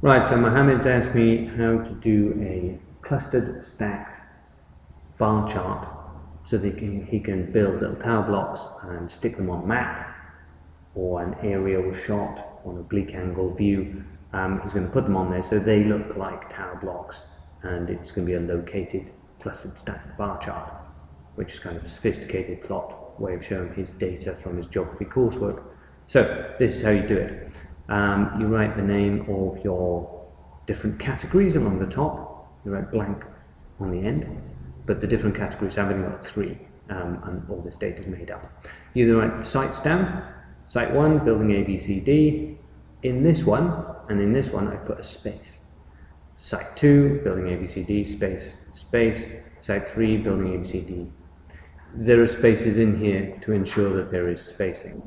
Right, so Mohammed's asked me how to do a clustered stacked bar chart so that he can build little tower blocks and stick them on a map or an aerial shot on a oblique angle view. He's going to put them on there so they look like tower blocks, and it's going to be a located clustered stacked bar chart, which is kind of a sophisticated plot way of showing his data from his geography coursework. So this is how you do it. You write the name of your different categories along the top. You write blank on the end, but the different categories, I've only got 3, and all this data is made up. You then write the sites down. Site 1, building A, B, C, D. In this one, and in this one, I put a space. Site 2, building A, B, C, D, space, space. Site 3, building A, B, C, D. There are spaces in here to ensure that there is spacing.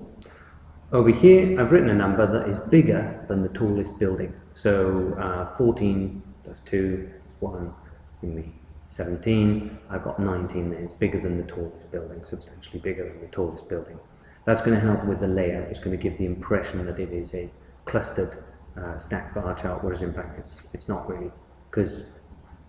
Over here, I've written a number that is bigger than the tallest building. So 14 plus 2 is 1, give me 17. I've got 19 there. It's bigger than the tallest building, substantially bigger than the tallest building. That's going to help with the layout. It's going to give the impression that it is a clustered stacked bar chart, whereas in fact it's not really, because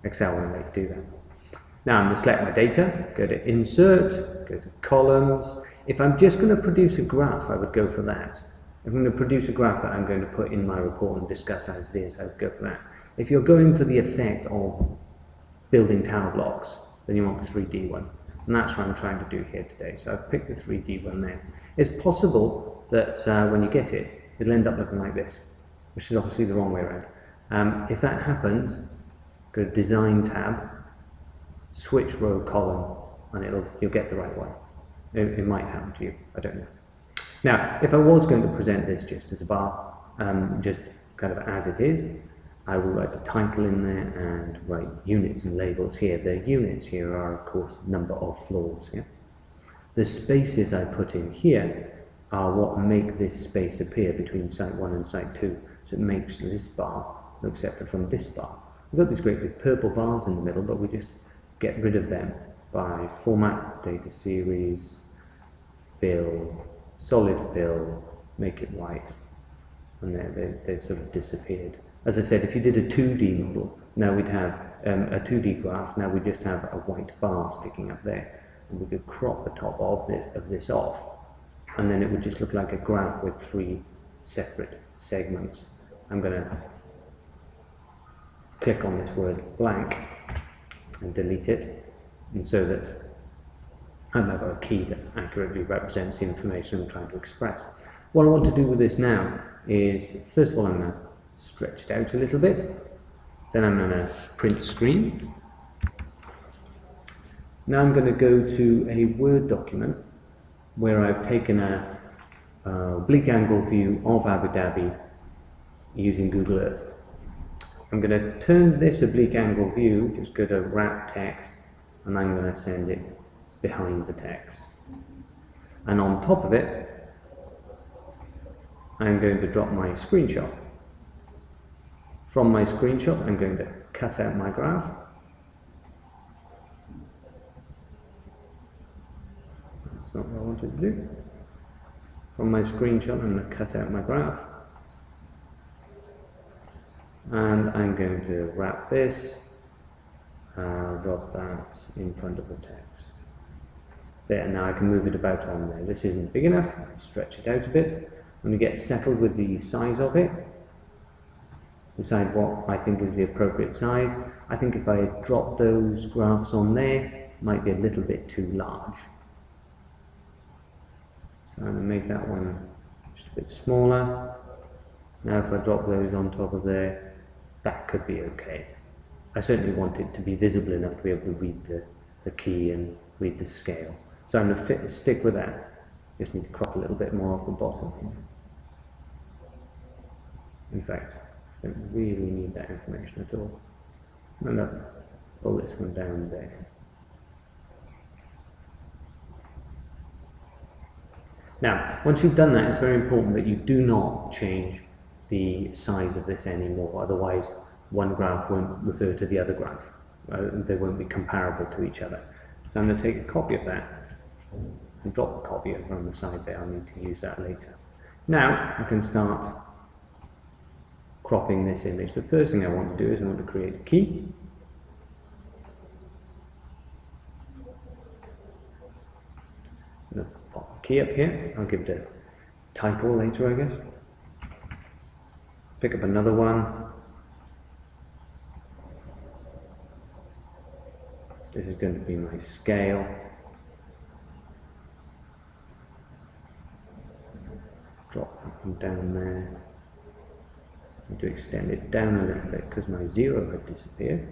Excel won't let you do that. Now I'm going to select my data, go to Insert, go to Columns. If I'm just going to produce a graph, I would go for that. If I'm going to produce a graph that I'm going to put in my report and discuss as is, I would go for that. If you're going for the effect of building tower blocks, then you want the 3D one. And that's what I'm trying to do here today. So I've picked the 3D one there. It's possible that when you get it, it'll end up looking like this, which is obviously the wrong way around. If that happens, go to Design tab, switch row column, and you'll get the right one. It might happen to you, I don't know. Now, if I was going to present this just as a bar, just kind of as it is, I will write the title in there and write units and labels here. The units here are, of course, number of floors. Yeah? The spaces I put in here are what make this space appear between site 1 and site 2. So it makes this bar look separate from this bar. We've got these great big purple bars in the middle, but we just get rid of them by format, data series, fill, solid fill, make it white, and they've sort of disappeared. As I said, if you did a 2D model, now we'd have a 2D graph, now we just have a white bar sticking up there, and we could crop the top of this off, and then it would just look like a graph with 3 separate segments. I'm going to click on this word blank and delete it, and so that I've got a key that accurately represents the information I'm trying to express. What I want to do with this now is, first of all, I'm going to stretch it out a little bit, then I'm going to print screen. Now I'm going to go to a Word document where I've taken a oblique angle view of Abu Dhabi using Google Earth. I'm going to turn this oblique angle view, just go to wrap text, and I'm going to send it behind the text. And on top of it, I'm going to drop my screenshot. From my screenshot, I'm going to cut out my graph. That's not what I wanted to do. From my screenshot, I'm going to cut out my graph. And I'm going to wrap this, drop that in front of the text. There, now I can move it about on there. This isn't big enough, I'll stretch it out a bit. I'm going to get settled with the size of it. Decide what I think is the appropriate size. I think if I drop those graphs on there, it might be a little bit too large. So I'm going to make that one just a bit smaller. Now if I drop those on top of there, that could be okay. I certainly want it to be visible enough to be able to read the key and read the scale. So I'm going to stick with that. Just need to crop a little bit more off the bottom here. In fact, I don't really need that information at all. I'm going to pull this one down there. Now, once you've done that, it's very important that you do not change the size of this anymore, otherwise one graph won't refer to the other graph. They won't be comparable to each other. So I'm going to take a copy of that and drop the copy over on the side there. I'll need to use that later. Now I can start cropping this image. The first thing I want to do is I want to create a key. I'm going to pop a key up here. I'll give it a title later, I guess. Pick up another one. This is going to be my scale. Drop that one down there. I need to extend it down a little bit because my 0 had disappeared.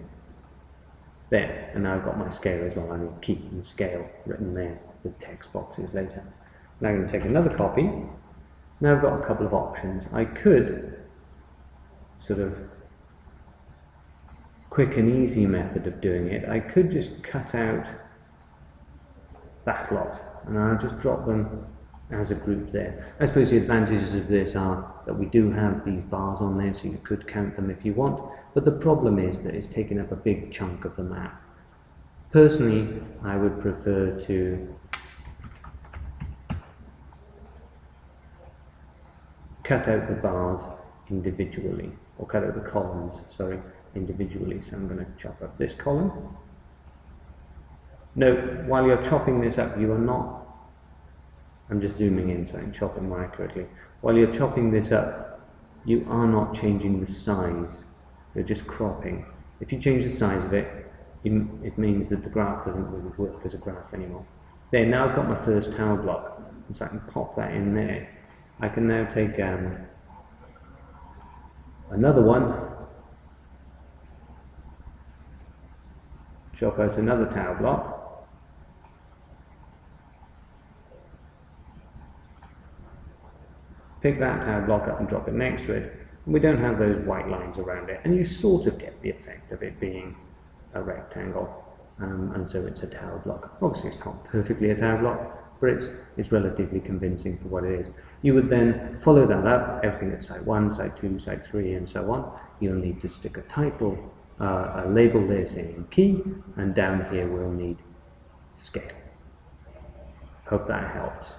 There, and now I've got my scale as well. I need key and scale written there with text boxes later. Now I'm going to take another copy. Now I've got a couple of options. I could sort of quick and easy method of doing it. I could just cut out that lot and I'll just drop them as a group there. I suppose the advantages of this are that we do have these bars on there, so you could count them if you want, but the problem is that it's taking up a big chunk of the map. Personally, I would prefer to cut out the bars individually, or cut out the columns, sorry, individually. So I'm going to chop up this column. Note, while you're chopping this up, you are not, I'm just zooming in so I can chop it more accurately. While you're chopping this up, you are not changing the size, you're just cropping. If you change the size of it, it means that the graph doesn't really work as a graph anymore. There, now I've got my first tower block, so I can pop that in there. I can now take another one, chop out another tower block, pick that tower block up and drop it next to it. We don't have those white lines around it, and you sort of get the effect of it being a rectangle, and so it's a tower block. Obviously it's not perfectly a tower block, but it's relatively convincing for what it is. You would then follow that up, everything at site 1, site 2, site 3, and so on. You'll need to stick a title, a label there saying key, and down here we'll need scale. Hope that helps.